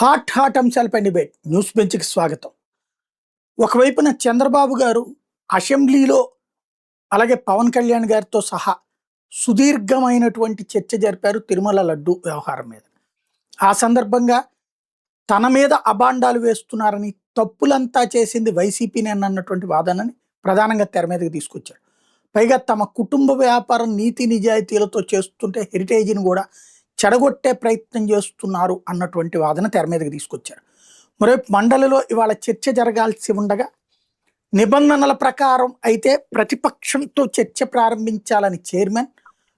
Hot అంశాలపై debate news బెంచ్కి స్వాగతం. ఒకవైపున చంద్రబాబు గారు అసెంబ్లీలో అలాగే పవన్ కళ్యాణ్ గారితో సహా సుదీర్ఘమైనటువంటి చర్చ జరిపారు తిరుమల లడ్డు వ్యవహారం మీద. ఆ సందర్భంగా తన మీద అబాండాలు వేస్తున్నారని, తప్పులంతా చేసింది వైసీపీనే అన్నటువంటి వాదనని ప్రధానంగా తెర మీదకి తీసుకొచ్చారు. పైగా తమ కుటుంబ వ్యాపారం నీతి నిజాయితీలతో చేస్తుంటే హెరిటేజ్ని కూడా చెడగొట్టే ప్రయత్నం చేస్తున్నారు అన్నటువంటి వాదన తెర మీదకి తీసుకొచ్చారు. మరోవైపు మండలిలో ఇవాళ చర్చ జరగాల్సి ఉండగా నిబంధనల ప్రకారం అయితే ప్రతిపక్షంతో చర్చ ప్రారంభించాలని చైర్మన్,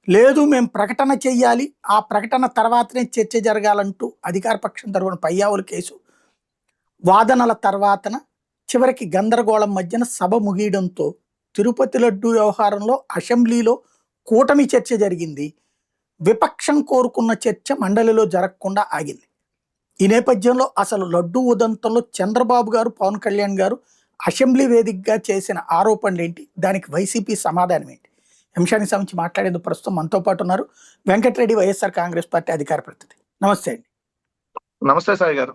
లేదు మేము ప్రకటన చెయ్యాలి, ఆ ప్రకటన తర్వాతనే చర్చ జరగాలంటూ అధికార పక్షం తరఫున పయ్యావుల కేసు వాదనల తర్వాతన చివరికి గందరగోళం మధ్యన సభ ముగియడంతో తిరుపతి లడ్డు వ్యవహారంలో అసెంబ్లీలో కూటమి చర్చ జరిగింది. విపక్షం కోరుకున్న చర్చ మండలిలో జరగకుండా ఆగింది. ఈ నేపథ్యంలో అసలు లడ్డు ఉదంతంలో చంద్రబాబు గారు, పవన్ కళ్యాణ్ గారు అసెంబ్లీ వేదికగా చేసిన ఆరోపణలు ఏంటి, దానికి వైసీపీ సమాధానం ఏంటి, అంశానికి సంబంధించి మాట్లాడేందుకు ప్రస్తుతం మనతో పాటు ఉన్నారు వెంకటరెడ్డి, వైఎస్ఆర్ కాంగ్రెస్ పార్టీ అధికార ప్రతినిధి. నమస్తే అండి. నమస్తే సాయి గారు.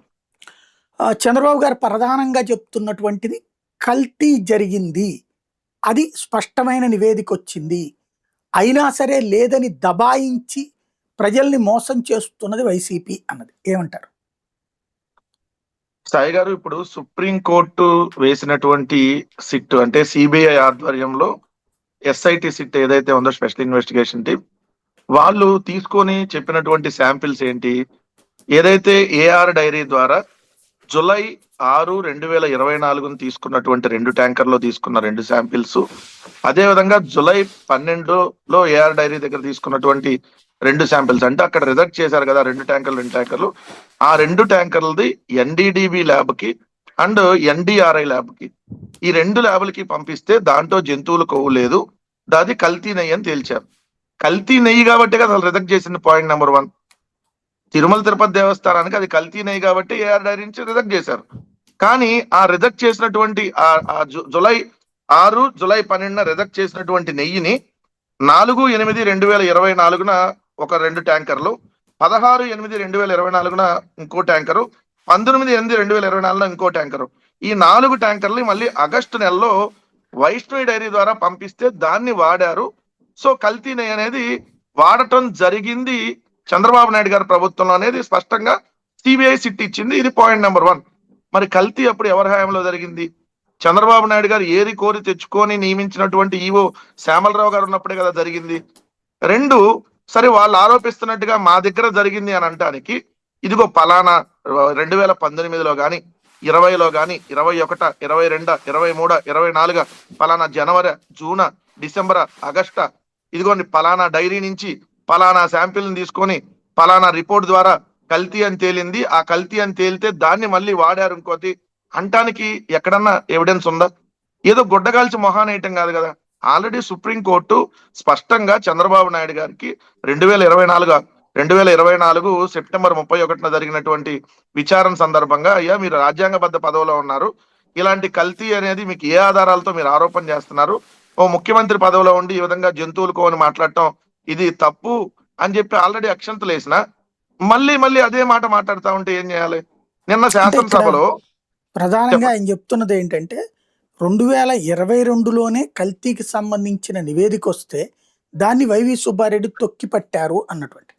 చంద్రబాబు గారు ప్రధానంగా చెప్తున్నటువంటిది కల్తీ జరిగింది, అది స్పష్టమైన నివేదిక వచ్చింది, అయినా సరే లేదని దబాయించి ప్రజల్ని మోసం చేస్తున్నది వైసీపీ అన్నది. ఏమంటారు సాయి గారు? ఇప్పుడు సుప్రీంకోర్టు వేసినటువంటి సిట్ అంటే సిబిఐ ఆధ్వర్యంలో ఎస్ఐటి సిట్ ఏదైతే ఉందో, స్పెషల్ ఇన్వెస్టిగేషన్ టీం, వాళ్ళు తీసుకొని చెప్పినటువంటి శాంపిల్స్ ఏంటి, ఏదైతే ఏఆర్ డైరీ ద్వారా జులై 6, 2024 తీసుకున్నటువంటి 2 ట్యాంకర్లో తీసుకున్న 2 శాంపిల్స్, అదేవిధంగా జులై 12లో ఏఆర్ డైరీ దగ్గర తీసుకున్నటువంటి 2 శాంపిల్స్, అంటే అక్కడ రిజెక్ట్ చేశారు కదా 2 ట్యాంకర్లు. ఆ 2 ట్యాంకర్లది ఎన్డీడీబీ ల్యాబ్కి అండ్ ఎన్డీఆర్ఐ ల్యాబ్కి, ఈ 2 ల్యాబ్లకి పంపిస్తే దాంట్లో జంతువులు కొవ్వు లేదు, అది కల్తీ నెయ్యి అని తేల్చారు. కల్తీ నెయ్యి కాబట్టి కదా అసలు రిజెక్ట్ చేసింది. పాయింట్ నెంబర్ 1, తిరుమల తిరుపతి దేవస్థానానికి అది కల్తీ నెయ్యి కాబట్టి ఏఆర్ డైరీ నుంచి రిజెక్ట్ చేశారు. కానీ ఆ రిజెక్ట్ చేసినటువంటి జులై 6, జులై 12 రిజెక్ట్ చేసినటువంటి నెయ్యిని 4/8/2024 ఒక 2 ట్యాంకర్లు, 16/8/2024 ఇంకో ట్యాంకరు, 19/8/2024 ఇంకో ట్యాంకరు, ఈ 4 ట్యాంకర్లు మళ్ళీ ఆగస్టు నెలలో వైష్ణవి డైరీ ద్వారా పంపిస్తే దాన్ని వాడారు. సో కల్తీ నెయ్యి అనేది వాడటం జరిగింది చంద్రబాబు నాయుడు గారి ప్రభుత్వంలో అనేది స్పష్టంగా సిబిఐ సిట్ ఇచ్చింది. ఇది పాయింట్ నెంబర్ 1. మరి కల్తీ అప్పుడు ఎవరి హయాంలో జరిగింది? చంద్రబాబు నాయుడు గారు ఏరి కోరి తెచ్చుకొని నియమించినటువంటి ఈవో శ్యామలరావు గారు ఉన్నప్పుడే కదా జరిగింది. 2, సరే వాళ్ళు ఆరోపిస్తున్నట్టుగా మా దగ్గర జరిగింది అని అనటానికి ఇదిగో పలానా 2019లో కానీ, 20లో కానీ, 21, 22, 23, 24 పలానా జనవరి, జూన్, డిసెంబర్, ఆగస్టు, ఇదిగోండి పలానా డైరీ నుంచి పలానా శాంపిల్ని తీసుకొని పలానా రిపోర్ట్ ద్వారా కల్తీ అని తేలింది, ఆ కల్తీ అని తేలితే దాన్ని మళ్ళీ వాడారు ఇంకోటి అంటానికి ఎక్కడన్నా ఎవిడెన్స్ ఉందా? ఏదో గుడ్డగాల్చి మొహానేయటం కాదు కదా. ఆల్రెడీ సుప్రీంకోర్టు స్పష్టంగా చంద్రబాబు నాయుడు గారికి 2024 సెప్టెంబర్ 31 జరిగినటువంటి విచారణ సందర్భంగా, అయ్యా మీరు రాజ్యాంగబద్ధ పదవిలో ఉన్నారు, ఇలాంటి కల్తీ అనేది మీకు ఏ ఆధారాలతో మీరు ఆరోపణ చేస్తున్నారు, ఓ ముఖ్యమంత్రి పదవిలో ఉండి ఈ విధంగా జంతువులకు అని మాట్లాడటం ఇది తప్పు అని చెప్పి ఆల్రెడీ అక్షంతలు వేసిన మళ్ళీ అదే మాట మాట్లాడుతూ ఉంటే ఏం చేయాలి? నిన్న శాసనసభలో ప్రధానంగా ఆయన చెప్తున్నది ఏంటంటే 2022లోనే కల్తీకి సంబంధించిన నివేదిక వస్తే దాన్ని వైవి సుబ్బారెడ్డి తొక్కిపట్టారు అన్నటువంటి.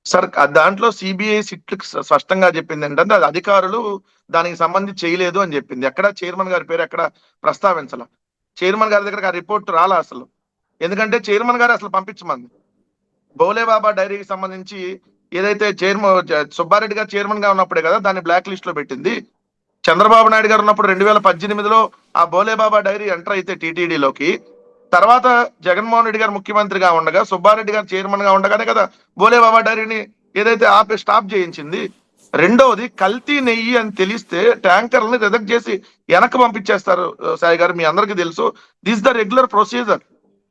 సార్ దాంట్లో సిబిఐ సిట్ స్పష్టంగా చెప్పింది ఏంటంటే అది అధికారులు దానికి సంబంధించి చేయలేదు అని చెప్పింది. ఎక్కడ చైర్మన్ గారి పేరు ఎక్కడ ప్రస్తావించాల. చైర్మన్ గారి దగ్గర ఆ రిపోర్ట్ రాలా అసలు. ఎందుకంటే చైర్మన్ గారు అసలు పంపించమంది. బోలేబాబా డైరీకి సంబంధించి ఏదైతే సుబ్బారెడ్డి గారు చైర్మన్ గా ఉన్నప్పుడే కదా దాన్ని బ్లాక్ లిస్ట్ లో పెట్టింది. చంద్రబాబు నాయుడు గారు ఉన్నప్పుడు 2018లో ఆ బోలేబాబా డైరీ ఎంటర్ అయితే టీటీడీలోకి, తర్వాత జగన్మోహన్ రెడ్డి గారు ముఖ్యమంత్రిగా ఉండగా సుబ్బారెడ్డి గారు చైర్మన్ గా ఉండగానే కదా బోలేబాబా డైరీని ఏదైతే స్టాప్ చేయించింది. రెండవది, కల్తీ నెయ్యి అని తెలిస్తే ట్యాంకర్లని రిజెక్ట్ చేసి వెనక్కి పంపించేస్తారు. సాయి గారు మీ అందరికీ తెలుసు, దిస్ ద రెగ్యులర్ ప్రొసీజర్.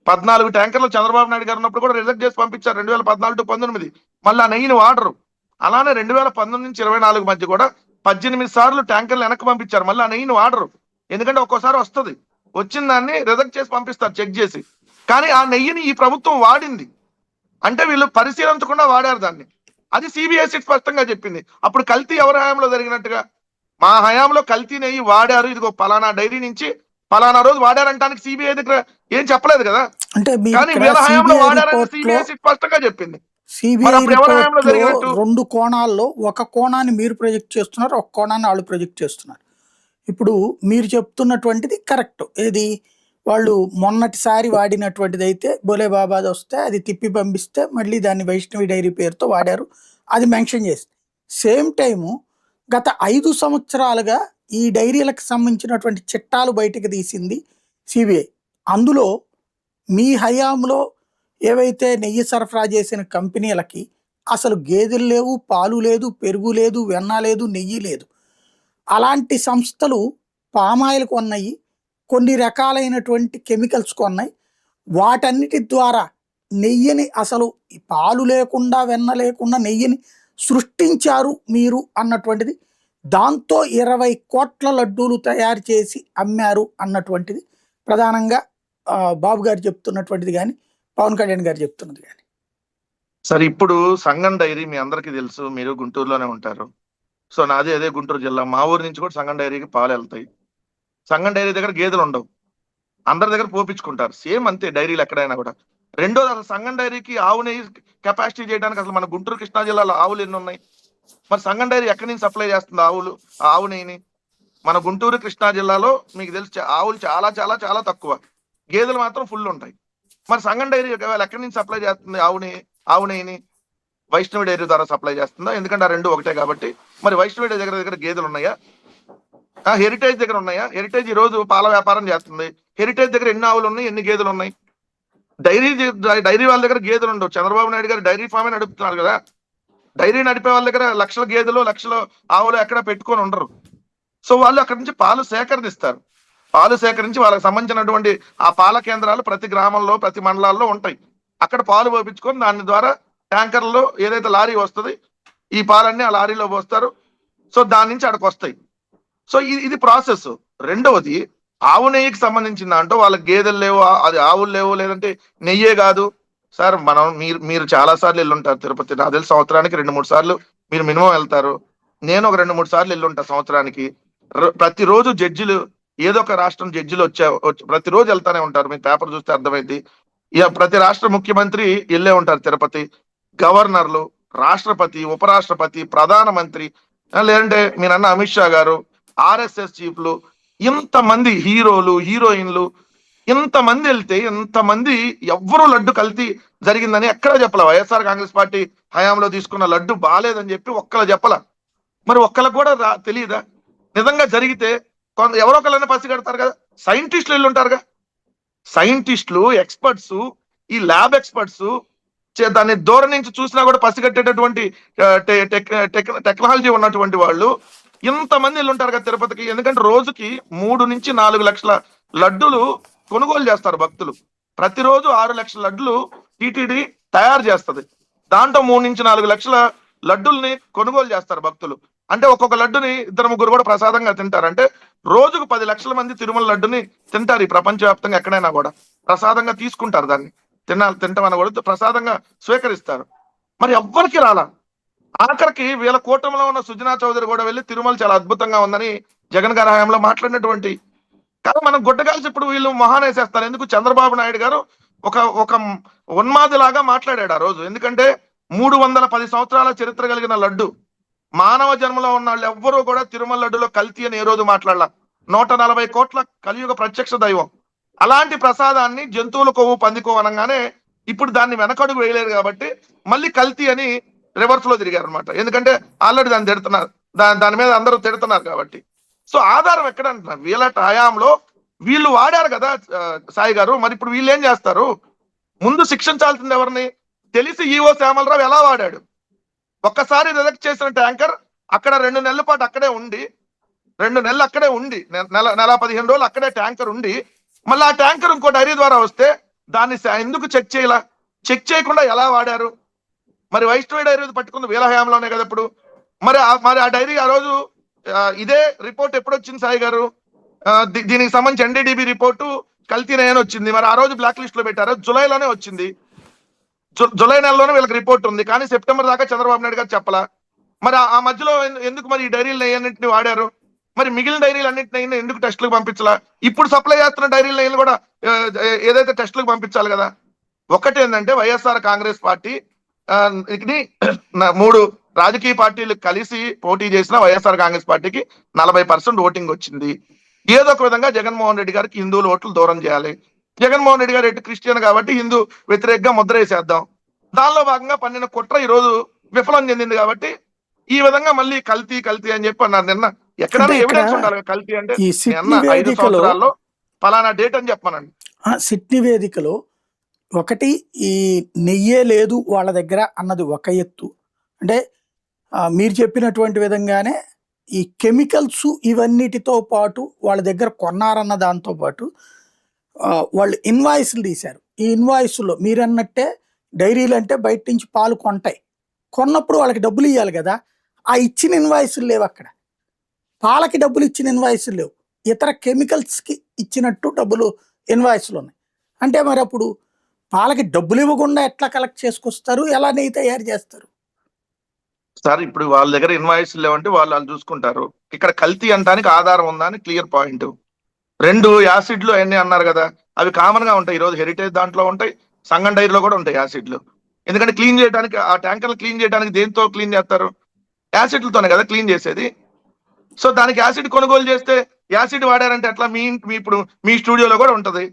14 ట్యాంకర్లు చంద్రబాబు నాయుడు గారు ఉన్నప్పుడు కూడా రిజెక్ట్ చేసి పంపించారు 2014 to 19. మళ్ళీ ఆ నెయ్యిని వాడరు. అలానే 2019 నుంచి 24 మధ్య కూడా 18 సార్లు ట్యాంకర్లు వెనక్కి పంపించారు. మళ్ళీ ఆ నెయ్యిని వాడరు. ఎందుకంటే ఒక్కోసారి వస్తుంది, వచ్చిన దాన్ని రిజెక్ట్ చేసి పంపిస్తారు చెక్ చేసి. కానీ ఆ నెయ్యిని ఈ ప్రభుత్వం వాడింది అంటే వీళ్ళు పరిశీలించకుండా వాడారు దాన్ని. అది సిబిఎస్ఈ స్పష్టంగా చెప్పింది. అప్పుడు కల్తీ ఎవరి హయాంలో జరిగినట్టుగా? మా హయాంలో కల్తీ నెయ్యి వాడారు, ఇదిగో పలానా డైరీ నుంచి పలానా రోజు వాడారంటానికి సిబిఐ దగ్గర ఏం చెప్పలేదు కదా. అంటే మీరు కానీ ఇక్కడ వీళ్ళ హయాంలో సిబిఐ వాడారని రిపోర్ట్ లో సిబిఎస్ఈ స్పష్టంగా చెప్పింది. మరి సిబిఐ అప్పుడు ఎవరి హయాంలో రిపోర్ట్ లో జరిగినట్టు? 2 కోణాల్లో ఒక కోణాన్ని మీరు ప్రొజెక్ట్ చేస్తున్నారు, ఒక కోణాన్ని వాళ్ళు ప్రొజెక్ట్ చేస్తున్నారు. ఇప్పుడు మీరు చెప్తున్నటువంటిది కరెక్ట్. ఏది వాళ్ళు మొన్నటిసారి వాడినటువంటిది అయితే బోలే బాబాద్ వస్తే అది తిప్పి పంపిస్తే మళ్ళీ దాన్ని వైష్ణవి డైరీ పేరుతో వాడారు, అది మెన్షన్ చేసింది. సేమ్ టైము గత 5 సంవత్సరాలుగా ఈ డైరీలకు సంబంధించినటువంటి చట్టాలు బయటకు తీసింది సిబిఐ. అందులో మీ హయాంలో ఏవైతే నెయ్యి సరఫరా చేసిన కంపెనీలకి అసలు గేదెలు లేవు, పాలు లేదు, పెరుగు లేదు, వెన్న లేదు, నెయ్యి లేదు. అలాంటి సంస్థలు పామాయిల్ కొన్నాయి, కొన్ని రకాలైనటువంటి కెమికల్స్ కొన్నాయి. వాటన్నిటి ద్వారా నెయ్యిని అసలు ఈ పాలు లేకుండా, వెన్న లేకుండా నెయ్యిని సృష్టించారు మీరు అన్నటువంటిది. దాంతో 20 కోట్ల లడ్డూలు తయారు చేసి అమ్మారు అన్నటువంటిది ప్రధానంగా బాబు గారు చెప్తున్నటువంటిది కానీ, పవన్ కళ్యాణ్ గారు చెప్తున్నది కానీ. సరే, ఇప్పుడు సంగం డైరీ మీ అందరికీ తెలుసు, మీరు గుంటూరులోనే ఉంటారు. సో నాది అదే గుంటూరు జిల్లా. మా ఊరు నుంచి కూడా సంగం డైరీకి పాలు వెళ్తాయి. సంగం డైరీ దగ్గర గేదెలు ఉండవు, అందరి దగ్గర పోపించుకుంటారు. సేమ్ అంతే డైరీలు ఎక్కడైనా కూడా. రెండోది, అసలు సంగం డైరీకి ఆవు నెయ్యి కెపాసిటీ చేయడానికి అసలు మన గుంటూరు కృష్ణా జిల్లాలో ఆవులు ఎన్ని ఉన్నాయి? మరి సంగం డైరీ ఎక్కడి నుంచి సప్లై చేస్తుంది ఆవు నెయ్యిని? మన గుంటూరు కృష్ణా జిల్లాలో మీకు తెలిసి ఆవులు చాలా చాలా చాలా తక్కువ, గేదెలు మాత్రం ఫుల్ ఉంటాయి. మరి సంగం డైరీ ఎక్కడి నుంచి సప్లై చేస్తుంది ఆవు నెయ్యిని? వైష్ణవి డైరీ ద్వారా సప్లై చేస్తుందా? ఎందుకంటే ఆ రెండు ఒకటే కాబట్టి. మరి వైష్ణవి డైరీ దగ్గర గేదెలు ఉన్నాయా? హెరిటేజ్ దగ్గర ఉన్నాయా? హెరిటేజ్ ఈ రోజు పాల వ్యాపారం చేస్తుంది. హెరిటేజ్ దగ్గర ఎన్ని ఆవులు ఉన్నాయి, ఎన్ని గేదెలు ఉన్నాయి? డైరీ వాళ్ళ దగ్గర గేదెలు ఉండవు. చంద్రబాబు నాయుడు గారు డైరీ ఫామే నడుపుతున్నారు కదా. డైరీ నడిపే వాళ్ళ దగ్గర లక్షల గేదెలు, లక్షల ఆవులు ఎక్కడ పెట్టుకొని ఉండరు. సో వాళ్ళు అక్కడి నుంచి పాలు సేకరిస్తారు. పాలు సేకరించి వాళ్ళకి సంబంధించినటువంటి ఆ పాల కేంద్రాలు ప్రతి గ్రామంలో, ప్రతి మండలాల్లో ఉంటాయి. అక్కడ పాలు పోపించుకొని దాని ద్వారా ట్యాంకర్లో ఏదైతే లారీ వస్తుంది, ఈ పాలన్నీ ఆ లారీలో పోస్తారు. సో దాని నుంచి అక్కడికి వస్తాయి. సో ఇది ప్రాసెస్. రెండవది, ఆవు నెయ్యికి సంబంధించిన దాంట్లో వాళ్ళకి గేదెలు లేవు, అది ఆవులు లేవు, లేదంటే నెయ్యే కాదు సార్. మీరు చాలా సార్లు వెళ్ళుంటారు తిరుపతి. నాకు తెలిసి సంవత్సరానికి 2-3 సార్లు మీరు మినిమం వెళ్తారు. నేను ఒక 2-3 సార్లు వెళ్ళుంటా సంవత్సరానికి. ప్రతిరోజు జడ్జిలు, ఏదో ఒక రాష్ట్రం జడ్జిలు ప్రతిరోజు వెళ్తానే ఉంటారు. మీ పేపర్ చూస్తే అర్థమైంది. ఇక ప్రతి రాష్ట్ర ముఖ్యమంత్రి వెళ్ళే ఉంటారు తిరుపతి. గవర్నర్లు, రాష్ట్రపతి, ఉపరాష్ట్రపతి, ప్రధానమంత్రి, లేదంటే మీరన్న అమిత్ షా గారు, ఆర్ఎస్ఎస్ చీఫ్లు, ఇంతమంది హీరోలు, హీరోయిన్లు, ఇంతమంది వెళ్తే ఇంతమంది ఎవ్వరూ లడ్డు కల్తీ జరిగిందని ఎక్కడా చెప్పలే. వైఎస్ఆర్ కాంగ్రెస్ పార్టీ హయాంలో తీసుకున్న లడ్డు బాగాలేదని చెప్పి ఒక్కరు చెప్పల. మరి ఒక్కరికి కూడా తెలియదా? నిజంగా జరిగితే ఎవరో ఒకళ్ళని పసిగడతారు కదా. సైంటిస్టులు వెళ్ళుంటారుగా. సైంటిస్టులు, ఎక్స్పర్ట్స్, ఈ ల్యాబ్ ఎక్స్పర్ట్స్ దాన్ని దూరం నుంచి చూసినా కూడా పసిగట్టేటటువంటి టెక్నాలజీ ఉన్నటువంటి వాళ్ళు ఇంతమంది వెళ్ళుంటారు కదా తిరుపతికి. ఎందుకంటే రోజుకి 3 నుంచి 4 లక్షల లడ్డులు కొనుగోలు చేస్తారు భక్తులు. ప్రతిరోజు 6 లక్షల లడ్డులు టీటీడీ తయారు చేస్తుంది. దాంట్లో 3 నుంచి 4 లక్షల లడ్డుల్ని కొనుగోలు చేస్తారు భక్తులు. అంటే ఒక్కొక్క లడ్డుని 2-3 కూడా ప్రసాదంగా తింటారు. అంటే రోజుకు 10 లక్షల మంది తిరుమల లడ్డుని తింటారు. ఈ ప్రపంచవ్యాప్తంగా ఎక్కడైనా కూడా ప్రసాదంగా తీసుకుంటారు. దాన్ని తింటామని కూడా ప్రసాదంగా స్వీకరిస్తారు. మరి ఎవ్వరికి రాలా. ఆఖరికి వీళ్ళ కూటమిలో ఉన్న సుజనా చౌదరి కూడా వెళ్ళి తిరుమల చాలా అద్భుతంగా ఉందని జగన్ గారి హయాంలో మాట్లాడినటువంటి. కానీ మనం గుడ్డగాల్సి ఇప్పుడు వీళ్ళు మహానేసేస్తారు. ఎందుకు? చంద్రబాబు నాయుడు గారు ఒక ఉన్మాదిలాగా మాట్లాడాడు ఆ రోజు. ఎందుకంటే 310 సంవత్సరాల చరిత్ర కలిగిన లడ్డు, మానవ జన్మలో ఉన్న వాళ్ళు ఎవ్వరూ కూడా తిరుమల లడ్డులో కల్తీ అని ఏ రోజు మాట్లాడాల. 140 కోట్ల కలియుగ ప్రత్యక్ష దైవం. అలాంటి ప్రసాదాన్ని జంతువుల కొవ్వు, పంది కొవ్వు అనగానే ఇప్పుడు దాన్ని వెనకడుగు వేయలేరు కాబట్టి మళ్ళీ కల్తీ అని రివర్స్ లో తిరిగారు అనమాట. ఎందుకంటే ఆల్రెడీ దాన్ని తిడుతున్నారు, దాని మీద అందరూ తిడుతున్నారు కాబట్టి. సో ఆధారం ఎక్కడ అంటున్నారు? వీళ్ళ హయాంలో వీళ్ళు వాడారు కదా సాయి గారు. మరి ఇప్పుడు వీళ్ళు ఏం చేస్తారు? ముందు శిక్షించాల్సింది ఎవరిని? తెలిసి ఈవో శ్యామలరావు ఎలా వాడాడు? ఒక్కసారి రిజెక్ట్ చేసిన ట్యాంకర్ అక్కడ 2 నెలల పాటు అక్కడే ఉండి, 2 నెలలు అక్కడే ఉండి, నెల 15 రోజులు అక్కడే ట్యాంకర్ ఉండి, మళ్ళీ ఆ ట్యాంకర్ ఇంకో డైరీ ద్వారా వస్తే దాన్ని ఎందుకు చెక్ చేయాల? చెక్ చేయకుండా ఎలా వాడారు? మరి వైష్ణవి డైరీ పట్టుకుంది వీళ్ళ హయాంలోనే కదా ఇప్పుడు. మరి ఆ డైరీ ఆ రోజు ఇదే రిపోర్ట్ ఎప్పుడు వచ్చింది సాయి గారు? దీనికి సంబంధించి ఎన్డీడీబీ రిపోర్టు కల్తీనే అని వచ్చింది. మరి ఆ రోజు బ్లాక్ లిస్ట్ లో పెట్టారు, జూలైలోనే వచ్చింది. జూలై నెలలోనే వీళ్ళకి రిపోర్ట్ ఉంది, కానీ సెప్టెంబర్ దాకా చంద్రబాబు నాయుడు గారు చెప్పలా. మరి ఆ మధ్యలో ఎందుకు మరి ఈ డైరీలు అన్నింటినీ వాడారు? మరి మిగిలిన డైరీలు అన్నింటినీ ఎందుకు టెస్టులకు పంపించాలా? ఇప్పుడు సప్లై చేస్తున్న డైరీలు కూడా ఏదైతే టెస్టులకు పంపించాలి కదా. ఒకటి ఏంటంటే వైఎస్ఆర్ కాంగ్రెస్ పార్టీ ని 3 రాజకీయ పార్టీలు కలిసి పోటీ చేసిన వైఎస్ఆర్ కాంగ్రెస్ పార్టీకి 40% ఓటింగ్ వచ్చింది. ఏదో ఒక విధంగా జగన్మోహన్ రెడ్డి గారికి హిందువుల ఓట్లు దూరం చేయాలి. జగన్మోహన్ రెడ్డి గారు ఎటు క్రిస్టియన్ కాబట్టి హిందూ వ్యతిరేకంగా ముద్ర వేసేద్దాం. దానిలో భాగంగా పన్నిన కుట్ర ఈ రోజు విఫలం చెందింది కాబట్టి ఈ విధంగా మళ్ళీ కల్తీ అని చెప్పి అన్నారు. నిన్న ఎక్కడైనా ఎవిడెన్స్ ఉండాలి కల్తీ అంటే. ఈ సిట్ నిన్న 5 సంవత్సరాల్లో ఫలానా డేట్ అని చెప్పానండి. సిట్ నివేదికలో ఒకటి ఈ నెయ్యే లేదు వాళ్ళ దగ్గర అన్నది ఒక ఎత్తు. అంటే మీరు చెప్పినటువంటి విధంగానే ఈ కెమికల్స్ ఇవన్నిటితో పాటు వాళ్ళ దగ్గర కొన్నారన్న దాంతో పాటు వాళ్ళు ఇన్వాయిస్లు తీశారు. ఈ ఇన్వాయిస్లో మీరన్నట్టే డైరీలు అంటే బయట నుంచి పాలు కొంటాయి, కొన్నప్పుడు వాళ్ళకి డబ్బులు ఇవ్వాలి కదా. ఆ ఇచ్చిన ఇన్వాయిస్లు లేవు, అక్కడ పాలకి డబ్బులు ఇచ్చిన ఇన్వాయిస్లు లేవు, ఇతర కెమికల్స్కి ఇచ్చినట్టు డబ్బులు ఇన్వాయిస్లు ఉన్నాయి. అంటే మరి అప్పుడు పాలకి డబ్బులు ఇవ్వకుండా ఎట్లా కలెక్ట్ చేసుకొస్తారు, ఎలా నెయ్యి తయారు చేస్తారు? సార్ ఇప్పుడు వాళ్ళ దగ్గర ఇన్వాయిస్లు లేవంటే వాళ్ళు చూసుకుంటారు. ఇక్కడ కల్తీ అంటానికి ఆధారం ఉందా అని క్లియర్ పాయింట్. 2 యాసిడ్లు అన్నీ అన్నారు కదా, అవి కామన్ గా ఉంటాయి. ఈరోజు హెరిటేజ్ దాంట్లో ఉంటాయి, సంగం డైరీలో కూడా ఉంటాయి యాసిడ్లు. ఎందుకంటే క్లీన్ చేయడానికి, ఆ ట్యాంకర్లు క్లీన్ చేయడానికి దేంతో క్లీన్ చేస్తారు? యాసిడ్లతోనే కదా క్లీన్ చేసేది. సో దానికి యాసిడ్ కొనుగోలు చేస్తే యాసిడ్ వాడారంటే ఎట్లా? ఇప్పుడు మీ స్టూడియోలో కూడా ఉంటది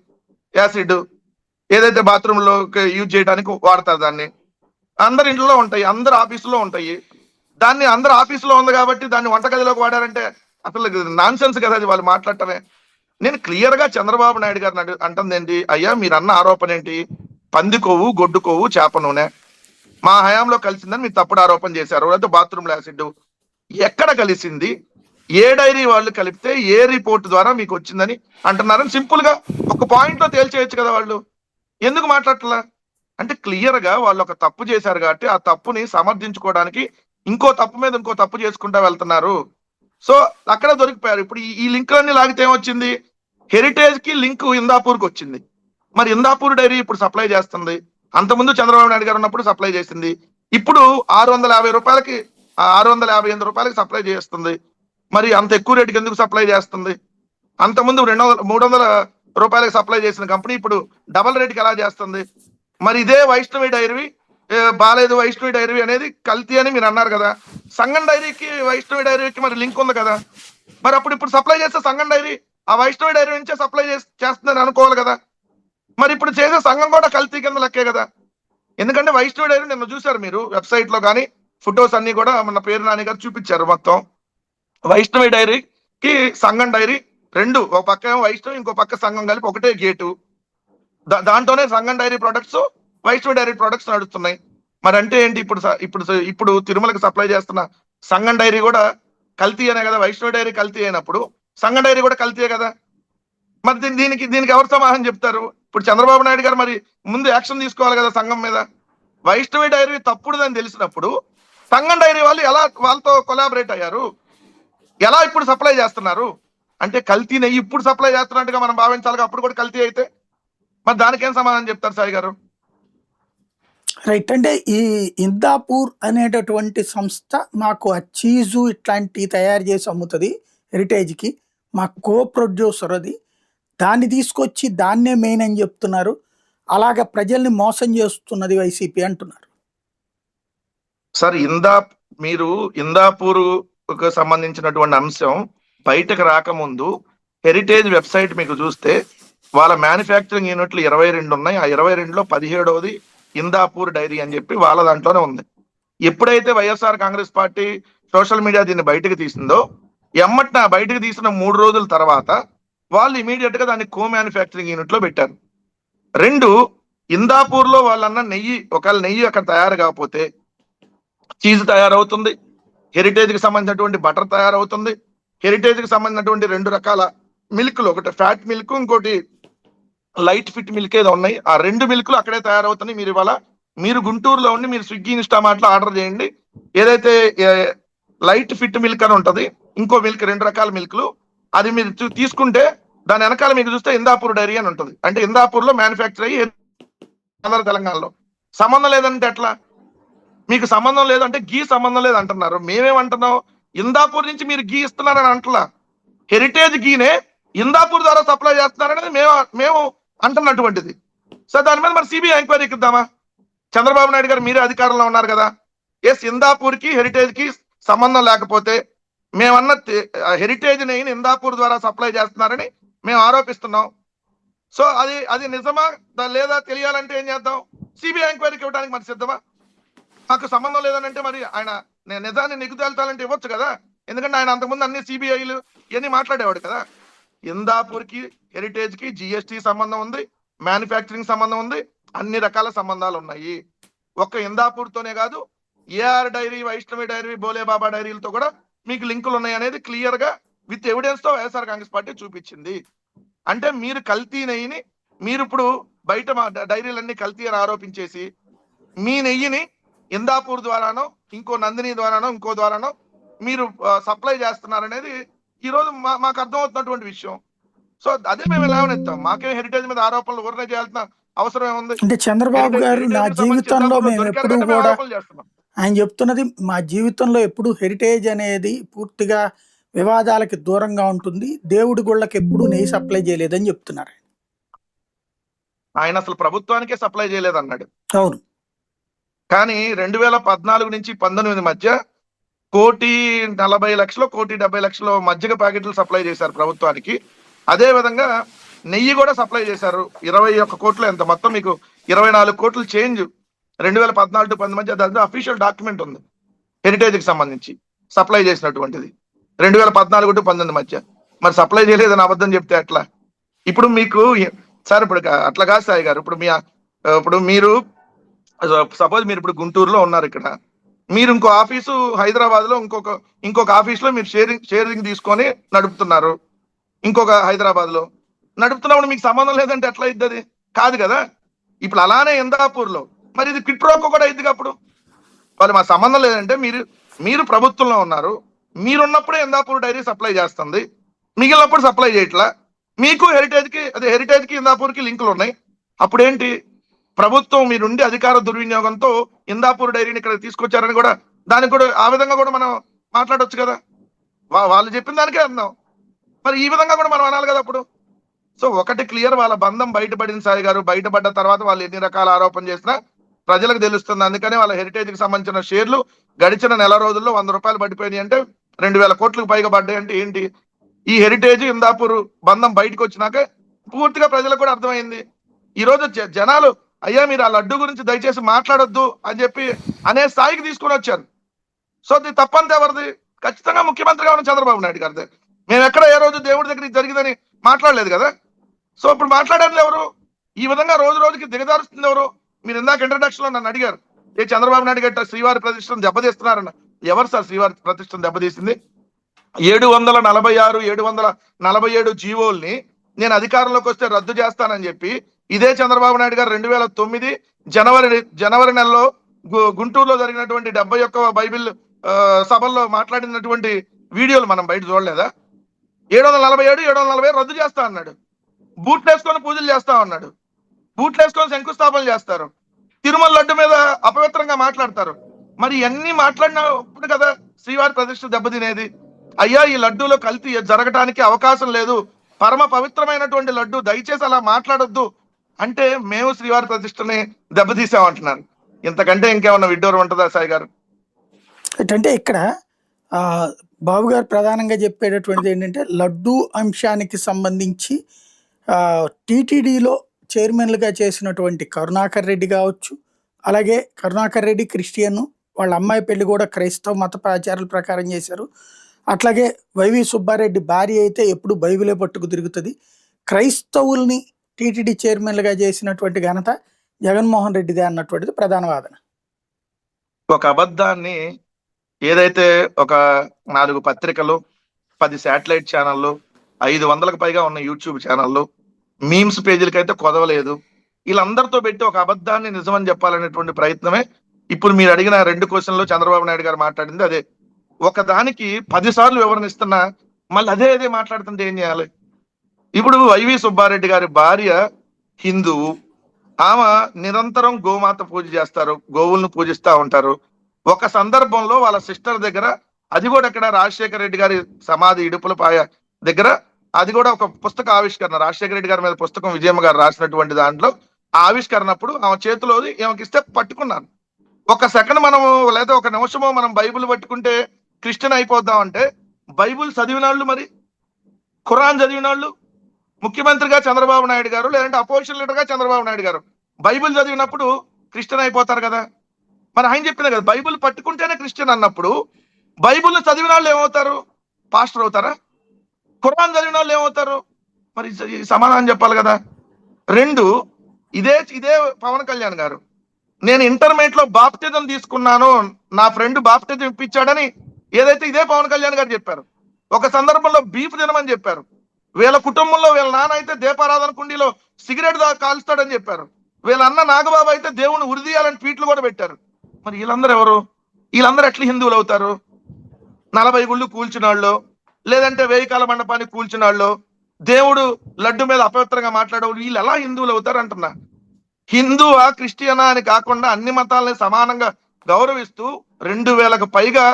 యాసిడ్, ఏదైతే బాత్రూమ్ లో యూజ్ చేయడానికి వాడతారు దాన్ని. అందరి ఇంట్లో ఉంటాయి, అందరు ఆఫీసులో ఉంటాయి. దాన్ని అందరు ఆఫీసులో ఉంది కాబట్టి దాన్ని వంటగదిలోకి వాడారంటే అసలు నాన్ సెన్స్ కదా అది వాళ్ళు మాట్లాడటమే. నేను క్లియర్ గా చంద్రబాబు నాయుడు గారిని అంటుంది ఏంటి, అయ్యా మీరు అన్న ఆరోపణ ఏంటి? పంది కొవ్వు, గొడ్డు కొవ్వు, చేప నూనె మా హయాంలో కలిసిందని మీరు తప్పుడు ఆరోపణ చేశారు. లేకపోతే బాత్రూమ్ యాసిడ్ ఎక్కడ కలిసింది, ఏ డైరీ వాళ్ళు కలిపితే ఏ రిపోర్ట్ ద్వారా మీకు వచ్చిందని అంటున్నారని సింపుల్ గా ఒక పాయింట్ లో తేల్చేయచ్చు కదా. వాళ్ళు ఎందుకు మాట్లాడట్లా? అంటే క్లియర్ గా వాళ్ళు ఒక తప్పు చేశారు కాబట్టి ఆ తప్పుని సమర్థించుకోవడానికి ఇంకో తప్పు మీద ఇంకో తప్పు చేసుకుంటా వెళ్తున్నారు. సో అక్కడ దొరికిపోయారు. ఇప్పుడు ఈ లింకులన్నీ లాగితే ఏమొచ్చింది? హెరిటేజ్ కి లింక్ ఇందాపూర్కి వచ్చింది. మరి ఇందాపూర్ డైరీ ఇప్పుడు సప్లై చేస్తుంది, అంతకుముందు చంద్రబాబు నాయుడు గారు ఉన్నప్పుడు సప్లై చేసింది. ఇప్పుడు 650 రూపాయలకి 658 రూపాయలకి సప్లై చేస్తుంది. మరి అంత ఎక్కువ రేటుకి ఎందుకు సప్లై చేస్తుంది? అంతకుముందు 300 రూపాయలకి సప్లై చేసిన కంపెనీ ఇప్పుడు డబల్ రేటుకి ఎలా చేస్తుంది? మరి ఇదే వైష్ణవి డైరీ బాలేదు, వైష్ణవి డైరీ అనేది కల్తీ అని మీరు అన్నారు కదా. సంగం డైరీకి వైష్ణవి డైరీకి మరి లింక్ ఉంది కదా. మరి అప్పుడు ఇప్పుడు సప్లై చేస్తే సంగం డైరీ ఆ వైష్ణవి డైరీ నుంచే సప్లై చేస్తుందని అనుకోవాలి కదా. మరి ఇప్పుడు చేసే సంఘం కూడా కల్తీ కింద లెక్కే కదా. ఎందుకంటే వైష్ణవి డైరీ నిన్న చూసారు మీరు వెబ్సైట్ లో కానీ, ఫొటోస్ అన్ని కూడా మన పేరు నాని గారు చూపించారు. మొత్తం వైష్ణవి డైరీకి సంగం డైరీ 2, ఒక పక్క ఏమో వైష్ణవి, ఇంకో పక్క సంఘం కలిపి ఒకటే గేటు. దాంట్లోనే Sangam dairy products, Vaishnavi dairy products నడుస్తున్నాయి. మరి అంటే ఏంటి? ఇప్పుడు తిరుమలకి సప్లై చేస్తున్న సంగం డైరీ కూడా కల్తీ అనే కదా. వైష్ణవి డైరీ కల్తీ అయినప్పుడు సంగం డైరీ కూడా కల్తీయే కదా. మరి దీనికి ఎవరు సమాధానం చెప్తారు? ఇప్పుడు చంద్రబాబు నాయుడు గారు మరి ముందు యాక్షన్ తీసుకోవాలి కదా సంఘం మీద. వైష్ణవి డైరీ తప్పుడుదని తెలిసినప్పుడు సంగం డైరీ వాళ్ళు ఎలా వాళ్ళతో కొలాబరేట్ అయ్యారు, ఎలా ఇప్పుడు సప్లై చేస్తున్నారు? అంటే కల్తీ నెయ్యి ఇప్పుడు సప్లై చేస్తున్నట్టుగా మనం భావించాలి. అప్పుడు కూడా కల్తీ అయితే మరి దానికేం సమాధానం చెప్తారు సాయి గారు? రైట్. అంటే ఈ ఇందాపూర్ అనేటటువంటి సంస్థ మాకు ఆ చీజు ఇట్లాంటివి తయారు చేసి అమ్ముతుంది హెరిటేజ్కి, మా కో ప్రొడ్యూసర్ అది, దాన్ని తీసుకొచ్చి దాన్నే మెయిన్ అని చెప్తున్నారు. అలాగ ప్రజల్ని మోసం చేస్తున్నది వైసీపీ అంటున్నారు. సార్ మీరు ఇందాపూర్కు సంబంధించినటువంటి అంశం బయటకు రాకముందు హెరిటేజ్ వెబ్సైట్ మీకు చూస్తే వాళ్ళ మ్యానుఫ్యాక్చరింగ్ యూనిట్లు 22 ఉన్నాయి. ఆ 22లో 17వది ఇందాపూర్ డైరీ అని చెప్పి వాళ్ళ దాంట్లోనే ఉంది. ఎప్పుడైతే YSR Congress party social media దీన్ని బయటకు తీసిందో ఎమ్మటిన బయటకు తీసిన 3 రోజుల తర్వాత వాళ్ళు ఇమీడియట్ గా దాన్ని కో మ్యానుఫ్యాక్చరింగ్ యూనిట్ లో పెట్టారు. 2, ఇందాపూర్ లో వాళ్ళన్న నెయ్యి, ఒకవేళ నెయ్యి అక్కడ తయారు కాకపోతే చీజ్ తయారవుతుంది, హెరిటేజ్ కి సంబంధించినటువంటి బటర్ తయారవుతుంది, హెరిటేజ్ కి సంబంధించినటువంటి 2 రకాల మిల్క్లు, ఒకటి ఫ్యాట్ మిల్క్, ఇంకోటి లైట్ ఫిట్ మిల్క్ ఏదో ఉన్నాయి. ఆ 2 మిల్క్లు అక్కడే తయారవుతున్నాయి. మీరు గుంటూరులో ఉండి మీరు స్విగ్గీ ఇన్స్టామార్ట్ లో ఆర్డర్ చేయండి. ఏదైతే లైట్ ఫిట్ మిల్క్ అని ఉంటది, ఇంకో మిల్క్, 2 రకాల మిల్క్లు, అది మీరు తీసుకుంటే దాని వెనకాల మీకు చూస్తే ఇందాపూర్ డైరీ అని ఉంటుంది. అంటే ఇందాపూర్ లో మ్యానుఫ్యాక్చర్ అయ్యి ఆంధ్ర తెలంగాణలో. సంబంధం లేదంటే ఎట్లా? మీకు సంబంధం లేదంటే గీ సంబంధం లేదంటున్నారు. మేమేమంటున్నాం, ఇందాపూర్ నుంచి మీరు గీ ఇస్తున్నారని అంటలా. హెరిటేజ్ గీనే ఇందాపూర్ ద్వారా సప్లై చేస్తున్నారనేది మేము అంటున్నటువంటిది. సో దాని మీద మరి సిబిఐ ఎంక్వైరీకి ఇద్దామా? చంద్రబాబు నాయుడు గారు మీరే అధికారంలో ఉన్నారు కదా. ఇందాపూర్ కి హెరిటేజ్ కి సంబంధం లేకపోతే మేమన్న హెరిటేజ్ నెయ్యిని ఇందాపూర్ ద్వారా సప్లై చేస్తున్నారని మేము ఆరోపిస్తున్నాం. సో అది నిజమా లేదా తెలియాలంటే ఏం చేద్దాం? సిబిఐ ఎంక్వైరీకి ఇవ్వడానికి మరి సిద్ధమా? మాకు సంబంధం లేదనంటే మరి ఆయన నిజాన్ని నిగ్గు తేల్చాలంటే ఇవ్వచ్చు కదా. ఎందుకంటే ఆయన అంతకుముందు అన్ని సిబిఐలు ఇవన్నీ మాట్లాడేవాడు కదా. ఇందాపూర్ కి హెరిటేజ్ కి జిఎస్టీ సంబంధం ఉంది, మ్యానుఫ్యాక్చరింగ్ సంబంధం ఉంది, అన్ని రకాల సంబంధాలు ఉన్నాయి. ఒక్క ఇందాపూర్ తోనే కాదు, ఏఆర్ డైరీ, వైష్ణవి డైరీ, బోలే బాబా డైరీలతో కూడా మీకు లింకులు ఉన్నాయి అనేది క్లియర్ గా విత్ ఎవిడెన్స్ తో వైఎస్ఆర్ కాంగ్రెస్ పార్టీ చూపించింది. అంటే మీరు కల్తీ నెయ్యిని మీరు ఇప్పుడు బయట డైరీలన్నీ కల్తీ అని ఆరోపించేసి మీ నెయ్యిని ఇందాపూర్ ద్వారానో ఇంకో నందిని ద్వారానో ఇంకో ద్వారానో మీరు సప్లై చేస్తున్నారనేది ఈ రోజు మాకు అర్థమవుతున్నటువంటి విషయం. సో అదే మేము లేవనెత్తాం. మాకేం హెరిటేజ్ మీద ఆరోపణలు ఊరనే చేయాల్సిన అవసరం ఏముంది? అంటే చంద్రబాబు గారు నా జీవితంలో మేము ఎప్పుడు కూడా ఆయన చెప్తున్నది, మా జీవితంలో ఎప్పుడు హెరిటేజ్ అనేది పూర్తిగా వివాదాలకి దూరంగా ఉంటుంది, దేవుడి గుళ్ళకి ఎప్పుడు నెయ్యి సప్లై చేయలేదని చెప్తున్నారు. ఆయన అసలు ప్రభుత్వానికే సప్లై చేయలేదన్నాడు. అవును. కానీ 2014 నుంచి 19 మధ్య 1,40,00,000 1,70,00,000 మజ్జిగ ప్యాకెట్లు సప్లై చేశారు ప్రభుత్వానికి. అదే విధంగా నెయ్యి కూడా సప్లై చేశారు. 21 కోట్లు ఎంత మొత్తం మీకు 24 కోట్లు చేంజ్ 2014 టు 19 మధ్య. దాని అఫీషియల్ డాక్యుమెంట్ ఉంది హెరిటేజ్ కి సంబంధించి సప్లై చేసినటువంటిది 2014 టు 19 మధ్య. మరి సప్లై చేయలేదని అబద్ధం చెప్తే ఎట్లా? ఇప్పుడు మీకు సార్ ఇప్పుడు అట్లా కాదు సాయి గారు. ఇప్పుడు మీరు సపోజ్ మీరు ఇప్పుడు గుంటూరులో ఉన్నారు, ఇక్కడ మీరు ఇంకో ఆఫీసు హైదరాబాద్ లో ఇంకొక ఆఫీస్ లో మీరు షేరింగ్ తీసుకొని నడుపుతున్నారు. ఇంకొక హైదరాబాద్ లో నడుపుతున్నప్పుడు మీకు సంబంధం లేదంటే ఎట్లా ఇద్దది? కాదు కదా. ఇప్పుడు అలానే ఇందాపూర్ లో మరి ఇది క్విట్ ప్రోకో కూడా అయింది. అప్పుడు వాళ్ళు మా సంబంధం లేదంటే మీరు ప్రభుత్వంలో ఉన్నారు, మీరున్నప్పుడే ఇందాపూర్ డైరీ సప్లై చేస్తుంది, మిగిలినప్పుడు సప్లై చేయట్లా. మీకు హెరిటేజ్ కి ఇందాపూర్ కి లింకులు ఉన్నాయి. అప్పుడేంటి? ప్రభుత్వం మీరుండి అధికార దుర్వినియోగంతో ఇందాపూర్ డైరీని ఇక్కడ తీసుకొచ్చారని కూడా దానికి కూడా ఆ విధంగా కూడా మనం మాట్లాడొచ్చు కదా. వాళ్ళు చెప్పిన దానికే అన్నాం, మరి ఈ విధంగా కూడా మనం అనాలి కదా అప్పుడు. సో ఒకటి క్లియర్, వాళ్ళ బంధం బయటపడింది సాయి గారు. బయటపడ్డ తర్వాత వాళ్ళు ఎన్ని రకాల ఆరోపణ చేసినా ప్రజలకు తెలుస్తుంది. అందుకనే వాళ్ళ హెరిటేజ్ కి సంబంధించిన షేర్లు గడిచిన నెల రోజుల్లో 100 రూపాయలు పడిపోయినాయి అంటే 2,000 కోట్లకు పైగా పడ్డాయి అంటే ఏంటి? ఈ హెరిటేజ్ ఇందాపూర్ బంధం బయటకు వచ్చినాక పూర్తిగా ప్రజలకు కూడా అర్థమైంది. ఈ రోజు జనాలు అయ్యా మీరు ఆ లడ్డు గురించి దయచేసి మాట్లాడొద్దు అని చెప్పి అనే స్థాయికి తీసుకుని వచ్చారు. సో ఇది తప్పంతా ఎవరిది? ఖచ్చితంగా ముఖ్యమంత్రిగా ఉన్న చంద్రబాబు నాయుడు గారిదే. మేము ఎక్కడ ఏ రోజు దేవుడి దగ్గరికి జరిగిందని మాట్లాడలేదు కదా. సో ఇప్పుడు మాట్లాడారు ఎవరు? ఈ విధంగా రోజు రోజుకి దిగజారుస్తుంది ఎవరు? మీరు ఇందాక ఇంట్రడక్షన్ లో నన్ను అడిగారు, చంద్రబాబు నాయుడు గారు శ్రీవారి ప్రతిష్టను దెబ్బతీస్తున్నారన్న. ఎవరు సార్ శ్రీవారి ప్రతిష్టను దెబ్బతీసింది? 746, 747 జీవోల్ని నేను అధికారంలోకి వస్తే రద్దు చేస్తానని చెప్పి ఇదే చంద్రబాబు నాయుడు గారు 2009 జనవరి నెలలో గుంటూరులో జరిగినటువంటి 71వ బైబిల్ సభల్లో మాట్లాడినటువంటి వీడియోలు మనం బయట చూడలేదా? 747, 740 రద్దు చేస్తా అన్నాడు. బూట్లు వేసుకొని పూజలు చేస్తా అన్నాడు. బూట్లు వేసుకొని శంకుస్థాపన చేస్తారు. తిరుమల లడ్డు మీద అపవిత్రంగా మాట్లాడతారు. మరి ఇవన్నీ మాట్లాడినప్పుడు కదా శ్రీవారి ప్రతిష్ఠ దెబ్బతినేది. అయ్యా ఈ లడ్డూలో కల్తీ జరగటానికి అవకాశం లేదు, పరమ పవిత్రమైనటువంటి లడ్డు, దయచేసి అలా మాట్లాడొద్దు అంటే మేము శ్రీవారి ప్రతిష్టని దెబ్బతీసామంటున్నారు. ఇంతకంటే ఇంకేమన్నా విడ్డూరం ఉంటుందా సాయి గారు? అంటే ఇక్కడ బాబు గారు ప్రధానంగా చెప్పేటటువంటిది ఏంటంటే లడ్డూ అంశానికి సంబంధించి టీటీడీలో చైర్మన్లుగా చేసినటువంటి కరుణాకర్ రెడ్డి కావచ్చు, అలాగే కరుణాకర్ రెడ్డి క్రిస్టియన్, వాళ్ళ అమ్మాయి పెళ్లి కూడా క్రైస్తవ మత ఆచారాల ప్రకారం చేశారు. అట్లాగే వైవి సుబ్బారెడ్డి భార్య అయితే ఎప్పుడు బైబిలే పట్టుకు తిరుగుతుంది. క్రైస్తవుల్ని టీటీడీ చైర్మన్లుగా చేసినటువంటి ఘనత జగన్మోహన్ రెడ్డిదే అన్నటువంటిది ప్రధాన వాదన. ఒక అబద్ధాన్ని ఏదైతే ఒక 4 పత్రికలు, 10 శాటిలైట్ ఛానళ్ళు, 500కు పైగా ఉన్న యూట్యూబ్ ఛానళ్ళు, మీమ్స్ పేజీలకైతే కొదవలేదు. వీళ్ళందరితో పెట్టి ఒక అబద్ధాన్ని నిజమని చెప్పాలనేటువంటి ప్రయత్నమే ఇప్పుడు మీరు అడిగిన 2 క్వశ్చన్లు చంద్రబాబు నాయుడు గారు మాట్లాడింది అదే. ఒకదానికి 10 సార్లు వివరణ ఇస్తున్నా మళ్ళీ అదే మాట్లాడుతుంటే ఏం చేయాలి? ఇప్పుడు వైవి సుబ్బారెడ్డి గారి భార్య హిందువు, ఆమె నిరంతరం గోమాత పూజ చేస్తారు, గోవులను పూజిస్తా ఉంటారు. ఒక సందర్భంలో వాళ్ళ సిస్టర్ దగ్గర, అది కూడా ఇక్కడ రాజశేఖర రెడ్డి గారి సమాధి ఇడుపులపాయ దగ్గర, అది కూడా ఒక పుస్తక ఆవిష్కరణ, రాజశేఖర రెడ్డి గారి మీద పుస్తకం విజయమ్మ గారు రాసినటువంటి దాంట్లో ఆవిష్కరణప్పుడు ఆమె చేతిలోది ఏమకిస్తే పట్టుకున్నాను. ఒక సెకండ్ మనము లేదా ఒక నిమిషమో మనం బైబిల్ పట్టుకుంటే క్రిస్టియన్ అయిపోద్దాం అంటే, బైబిల్ చదివిన వాళ్ళు, మరి ఖురాన్ చదివిన వాళ్ళు, ముఖ్యమంత్రిగా చంద్రబాబు నాయుడు గారు, లేదంటే అపోజిషన్ లీడర్ గా చంద్రబాబు నాయుడు గారు బైబిల్ చదివినప్పుడు క్రిస్టియన్ అయిపోతారు కదా. మరి ఆయన చెప్పింది కదా, బైబిల్ పట్టుకుంటేనే క్రిస్టియన్ అన్నప్పుడు బైబిల్ చదివిన వాళ్ళు ఏమవుతారు? పాస్టర్ అవుతారా? ఖురాన్ చదివిన వాళ్ళు ఏమవుతారు? మరి సమాధానం చెప్పాలి కదా. రెండు, ఇదే ఇదే పవన్ కళ్యాణ్ గారు, నేను ఇంటర్మీడియట్ లో బాప్తిజం తీసుకున్నాను, నా ఫ్రెండ్ బాప్తిజం ఇప్పించాడని ఏదైతే ఇదే పవన్ కళ్యాణ్ గారు చెప్పారు. ఒక సందర్భంలో బీఫ్ తినమని చెప్పారు. వీళ్ళ కుటుంబంలో వీళ్ళ నాన్న అయితే దీపారాధన కుండీలో సిగరెట్ కాల్స్తాడని చెప్పారు. వీళ్ళ అన్న నాగబాబు అయితే దేవుని ఉరిదీయాలని ట్వీట్లు కూడా పెట్టారు. మరి వీళ్ళందరూ ఎవరు? వీళ్ళందరూ ఎట్లా హిందువులు అవుతారు? 40 గుళ్ళు కూల్చిన వాళ్ళు, లేదంటే 1000 కాల మండపాన్ని కూల్చిన వాళ్ళు, దేవుడు లడ్డు మీద అపవిత్రంగా మాట్లాడేవాళ్ళు, వీళ్ళు ఎలా హిందువులు అవుతారు అంటున్నా. హిందువా క్రిస్టియనా అని కాకుండా అన్ని మతాలని సమానంగా గౌరవిస్తూ 2000కు పైగా,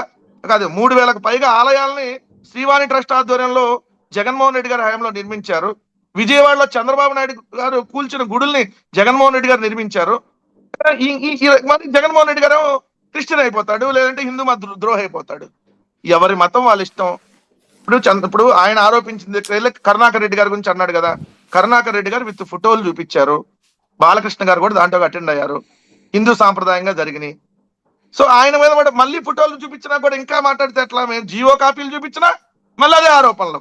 కాదు 3000కు పైగా ఆలయాల్ని శ్రీవాణి ట్రస్ట్ ఆధ్వర్యంలో జగన్మోహన్ రెడ్డి గారి హయాంలో నిర్మించారు. విజయవాడలో చంద్రబాబు నాయుడు గారు కూల్చిన గుడుల్ని జగన్మోహన్ రెడ్డి గారు నిర్మించారు. మరి జగన్మోహన్ రెడ్డి గారు క్రిస్టియన్ అయిపోతాడు, లేదంటే హిందూ మత ద్రోహి అయిపోతాడు. ఎవరి మతం వాళ్ళ ఇష్టం. ఇప్పుడు ఆయన ఆరోపించింది కరుణాకర్ రెడ్డి గారి గురించి అన్నాడు కదా. కరుణాకర్ రెడ్డి గారు విత్ ఫోటోలు చూపించారు. బాలకృష్ణ గారు కూడా దాంట్లో అటెండ్ అయ్యారు. హిందూ సాంప్రదాయంగా జరిగినాయి. సో ఆయన మీద కూడా మళ్ళీ ఫోటోలు చూపించినా కూడా ఇంకా మాట్లాడితే ఎట్లా? మేము జియో కాపీలు చూపించినా మళ్ళీ అదే ఆరోపణలు,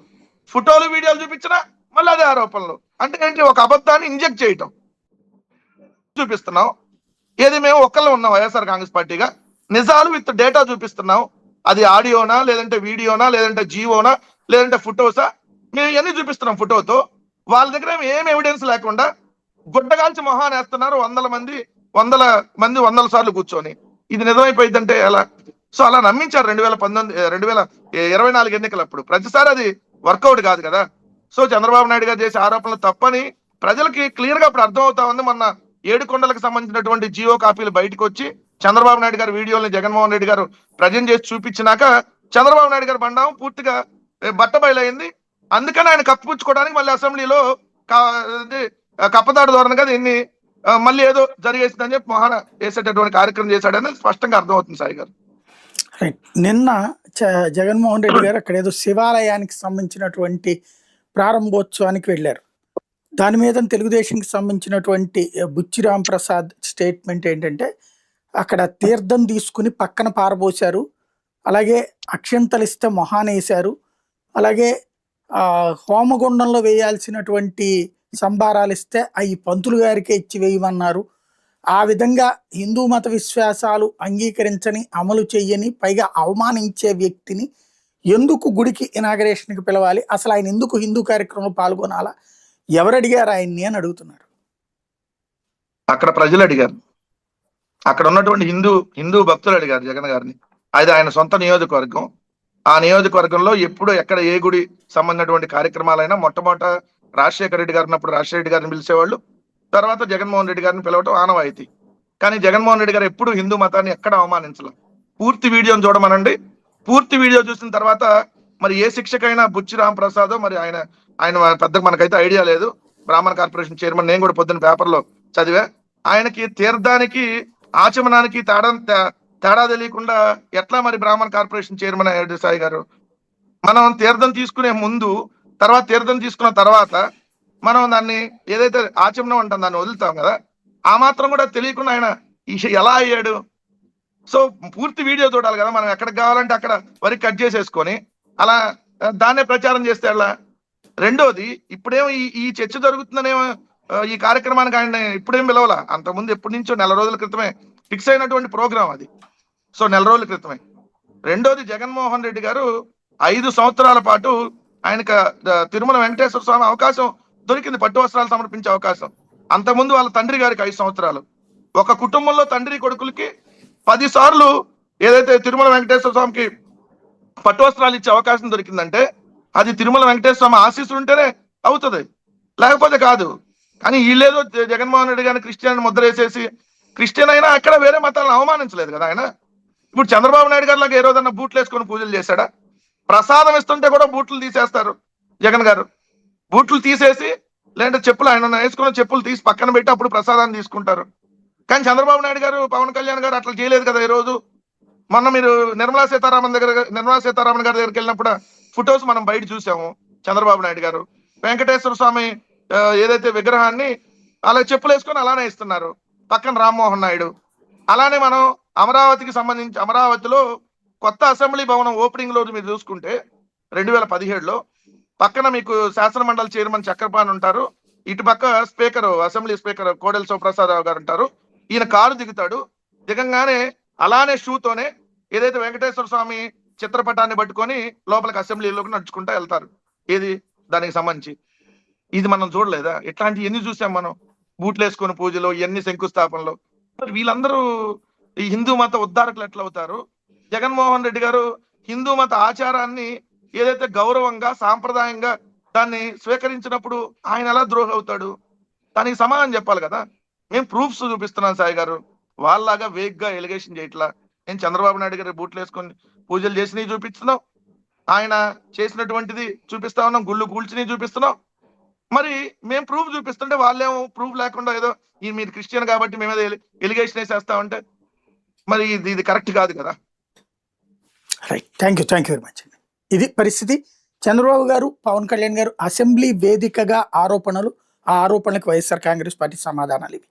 ఫోటోలు వీడియోలు చూపించినా మళ్ళీ అదే ఆరోపణలు. అంటే ఏంటి? ఒక అబద్ధాన్ని ఇంజెక్ట్ చేయటం. చూపిస్తున్నాం ఏది? మేము ఒక్కళ్ళే ఉన్నాం వైఎస్ఆర్ కాంగ్రెస్ పార్టీగా, నిజాలు విత్ డేటా చూపిస్తున్నాం. అది ఆడియోనా, లేదంటే వీడియోనా, లేదంటే జీవోనా, లేదంటే ఫోటోసా, మేము ఇవన్నీ చూపిస్తున్నాం ఫోటోతో. వాళ్ళ దగ్గర ఏం ఎవిడెన్స్ లేకుండా గుడ్డగాల్చి మొహాన్ వేస్తున్నారు. వందల సార్లు కూర్చొని ఇది నిజమైపోయిందంటే ఎలా? సో అలా నమ్మించారు 2024 ఎన్నికలప్పుడు. ప్రతిసారి అది వర్కౌట్ కాదు కదా. సో చంద్రబాబు నాయుడు గారు చేసే ఆరోపణలు తప్పని ప్రజలకి క్లియర్ గా ఇప్పుడు అర్థం అవుతా ఉంది. మొన్న 7 కొండలకు సంబంధించినటువంటి జియో కాపీలు బయటకు వచ్చి చంద్రబాబు నాయుడు గారి వీడియోని జగన్మోహన్ రెడ్డి గారు ప్రజెంట్ చేసి చూపించినాక చంద్రబాబు నాయుడు గారు బండాము పూర్తిగా బట్టబయలైంది. అందుకని ఆయన కప్పిపుచ్చుకోవడానికి మళ్ళీ అసెంబ్లీలో కప్పదాడు ధోరణిగా దీన్ని మళ్ళీ ఏదో జరిగేసిందని చెప్పి మొహన వేసేటటువంటి కార్యక్రమం చేశాడని స్పష్టంగా అర్థమవుతుంది సాయి గారు. నిన్న జగన్మోహన్ రెడ్డి గారు అక్కడ ఏదో శివాలయానికి సంబంధించినటువంటి ప్రారంభోత్సవానికి వెళ్ళారు. దాని మీద తెలుగుదేశంకి సంబంధించినటువంటి బుచ్చి రాంప్రసాద్ స్టేట్మెంట్ ఏంటంటే, అక్కడ తీర్థం తీసుకుని పక్కన పారబోశారు, అలాగే అక్షంతలు ఇస్తే మొహానేశారు, అలాగే హోమగుండంలో వేయాల్సినటువంటి సంబారాలు ఇస్తే అవి పంతులు గారికే ఇచ్చి వేయమన్నారు. ఆ విధంగా హిందూ మత విశ్వాసాలు అంగీకరించని, అమలు చెయ్యని, పైగా అవమానించే వ్యక్తిని ఎందుకు గుడికి ఇనాగరేషన్కి పిలవాలి? అసలు ఆయన ఎందుకు హిందూ కార్యక్రమంలో పాల్గొనాలా? ఎవరు అడిగారు ఆయన్ని అని అడుగుతున్నారు. అక్కడ ప్రజలు అడిగారు, అక్కడ ఉన్నటువంటి హిందూ భక్తులు అడిగారు జగన్ గారిని. అది ఆయన సొంత నియోజకవర్గం. ఆ నియోజకవర్గంలో ఎప్పుడు ఎక్కడ ఏ గుడి సంబంధించినటువంటి కార్యక్రమాలైనా మొట్టమొదట రాజశేఖర రెడ్డి గారు ఉన్నప్పుడు రాజశేఖర రెడ్డి గారిని పిలిచేవాళ్ళు, తర్వాత జగన్మోహన్ రెడ్డి గారిని పిలవటం ఆనవాయితీ. కానీ జగన్మోహన్ రెడ్డి గారు ఎప్పుడు హిందూ మతాన్ని ఎక్కడ అవమానించాల. పూర్తి వీడియోని చూడమనండి. పూర్తి వీడియో చూసిన తర్వాత మరి ఏ శిక్షకైనా బుచ్చి రాంప్రసాద్, మరి ఆయన పెద్ద మనకైతే ఐడియా లేదు. బ్రాహ్మణ కార్పొరేషన్ చైర్మన్, నేను కూడా పొద్దున్న పేపర్లో చదివా. ఆయనకి తీర్థానికి ఆచమనానికి తేడా తెలియకుండా ఎట్లా మరి బ్రాహ్మణ కార్పొరేషన్ చైర్మన్ అయ్యాడు సాయి గారు? మనం తీర్థం తీసుకునే ముందు, తర్వాత తీర్థం తీసుకున్న తర్వాత మనం దాన్ని ఏదైతే ఆచమనం అంటాం దాన్ని వదులుతాం కదా, ఆ మాత్రం కూడా తెలియకుండా ఆయన ఎలా అయ్యాడు? సో పూర్తి వీడియో చూడాలి కదా. మనం ఎక్కడికి కావాలంటే అక్కడ వరకు కట్ చేసేసుకొని అలా దాన్నే ప్రచారం చేస్తే ఎలా? రెండోది, ఇప్పుడేమో ఈ చర్చ జరుగుతుందనేమో ఈ కార్యక్రమానికి ఆయన ఇప్పుడేం పిలవాల, అంతకుముందు ఎప్పటి నుంచో నెల రోజుల క్రితమే ఫిక్స్ అయినటువంటి ప్రోగ్రాం అది. సో నెల రోజుల క్రితమే. రెండోది, జగన్మోహన్ రెడ్డి గారు 5 సంవత్సరాల పాటు ఆయనకు తిరుమల వెంకటేశ్వర స్వామి అవకాశం దొరికింది, పట్టు వస్త్రాలు సమర్పించే అవకాశం. అంతకుముందు వాళ్ళ తండ్రి గారికి 5 సంవత్సరాలు. ఒక కుటుంబంలో తండ్రి కొడుకులకి 10 సార్లు ఏదైతే తిరుమల వెంకటేశ్వర స్వామికి పట్టు వస్త్రాలు ఇచ్చే అవకాశం దొరికిందంటే అది తిరుమల వెంకటేశ్వర స్వామి ఆశీస్సులు ఉంటేనే అవుతుంది, లేకపోతే కాదు. కానీ వీళ్ళేదో జగన్మోహన్ రెడ్డి గారిని క్రిస్టియన్ ముద్ర వేసేసి, క్రిస్టియన్ అయినా అక్కడ వేరే మతాలను అవమానించలేదు కదా ఆయన. ఇప్పుడు చంద్రబాబు నాయుడు గారు లాగా ఏ రోజన్నా బూట్లు వేసుకొని పూజలు చేశాడా? ప్రసాదం ఇస్తుంటే కూడా బూట్లు తీసేస్తారు జగన్ గారు. బూట్లు తీసేసి, లేదంటే చెప్పులు ఆయన వేసుకున్న చెప్పులు తీసి పక్కన పెట్టి అప్పుడు ప్రసాదాన్ని తీసుకుంటారు. కానీ చంద్రబాబు నాయుడు గారు, పవన్ కళ్యాణ్ గారు అట్లా చేయలేదు కదా ఈ రోజు. మొన్న మీరు నిర్మలా సీతారామన్ గారి దగ్గరికి వెళ్ళినప్పుడు ఫొటోస్ మనం బయట చూసాము. చంద్రబాబు నాయుడు గారు వెంకటేశ్వర స్వామి ఏదైతే విగ్రహాన్ని అలా చెప్పులు వేసుకొని అలానే ఇస్తున్నారు, పక్కన రామ్మోహన్ నాయుడు. అలానే మనం అమరావతికి సంబంధించి అమరావతిలో కొత్త అసెంబ్లీ భవనం ఓపెనింగ్ రోజు మీరు చూసుకుంటే 2017లో పక్కన మీకు శాసన మండలి చైర్మన్ చక్రపాణి ఉంటారు, ఇటు పక్క speaker, assembly speaker Kodela Sivaprasadarao గారు ఉంటారు. ఈయన కారు దిగుతాడు, దిగంగానే అలానే షూతోనే ఏదైతే వెంకటేశ్వర స్వామి చిత్రపటాన్ని పట్టుకొని లోపలికి అసెంబ్లీలోకి నడుచుకుంటా వెళ్తారు. ఏది దానికి సంబంధించి ఇది మనం చూడలేదా? ఇట్లాంటి ఎన్ని చూసాం మనం, బూట్లు వేసుకొని పూజలు, ఎన్ని శంకుస్థాపనలు. మరి వీళ్ళందరూ ఈ హిందూ మత ఉద్ధారకులు ఎట్లా అవుతారు? జగన్మోహన్ రెడ్డి గారు హిందూ మత ఆచారాన్ని ఏదైతే గౌరవంగా సాంప్రదాయంగా దాన్ని స్వీకరించినప్పుడు ఆయన ఎలా ద్రోహి అవుతాడు? దానికి సమాధానం చెప్పాలి కదా. మేము ప్రూఫ్స్ చూపిస్తున్నాం సాయి గారు, వాళ్ళలాగా వేగ్ గా ఎలిగేషన్ చేయట్లా. నేను చంద్రబాబు నాయుడు గారి బూట్లు వేసుకొని పూజలు చేసినవి చూపిస్తున్నాం, ఆయన చేసినటువంటిది చూపిస్తా ఉన్నాం, గుళ్ళు కూల్చినవి చూపిస్తున్నాం. మరి మేము ప్రూఫ్ చూపిస్తుంటే వాళ్ళేమో ప్రూఫ్ లేకుండా ఏదో ఈ మీరు క్రిస్టియన్ కాబట్టి మేమేదో ఎలిగేషన్ వేసేస్తామంటే మరి ఇది కరెక్ట్ కాదు కదా. Right, thank you very much అండి. ఇది పరిస్థితి. చంద్రబాబు గారు, పవన్ కళ్యాణ్ గారు అసెంబ్లీ వేదికగా ఆరోపణలు, ఆ ఆరోపణలకు వైఎస్ఆర్ కాంగ్రెస్ పార్టీ సమాధానాలు ఇవి.